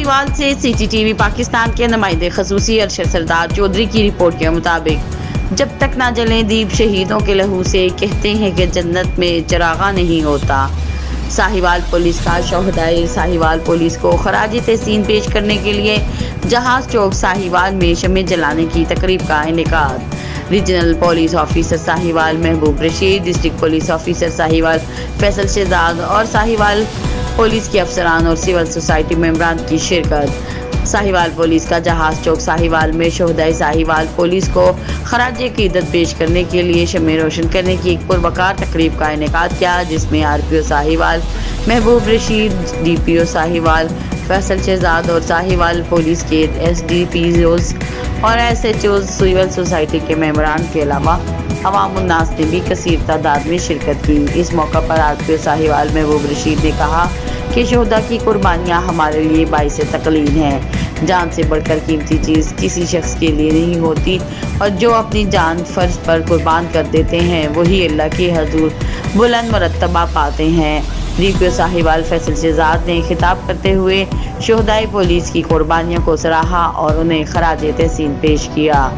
साहिवाल से CCTV पाकिस्तान के नुमाइंदे खसूसी अरशद सरदार चौधरी की रिपोर्ट के मुताबिक जब तक ना जलें दीप शहीदों के लहू से, कहते हैं कि जन्नत में चरागा नहीं होता। साहिवाल पुलिस का शोहदाए साहिवाल पुलिस को खराज तहसीन पेश करने के लिए जहाज चौक साहिवाल में शम्मे जलाने की तकरीब का इनेकाद। Regional police officer Sahiwal Mahboob Rashid, district police officer Sahiwal Faisal Shahzad और साहिवाल पुलिस के अफसरान और सिविल सोसाइटी मेंबरान की शिरकत। साहिवाल पुलिस का जहाज चौक साहिवाल में शोहदाए साहिवाल पुलिस को खराज अकीदत पेश करने के लिए शम्मे रोशन करने की एक पुरवकार तकरीब का इनेकाद किया, जिसमें RPO साहिवाल महबूब रशीद, DPO साहिवाल फैसल शहजाद और साहिवाल पुलिस के SDPOs और SHOs सिविल सोसाइटी के मेंबरान के अलावा अवाम उन्नास ने भी कसीर तादाद में शिरकत की। इस मौका पर RPO साहिवाल महबूब रशीद ने कहा कि शोहदा की कुर्बानियाँ हमारे लिए बाइस तकलीन हैं। जान से बढ़कर कीमती चीज़ किसी शख्स के लिए नहीं होती और जो अपनी जान फर्ज पर कुर्बान कर देते हैं वही अल्लाह के हजूर बुलंद मरतबा पाते हैं। DPO साहिवाल फैसल शहजाद ने खिताब करते हुए शोहदाए पुलिस की कुर्बानियों को सराहा और उन्हें खराज तहसीन पेश किया।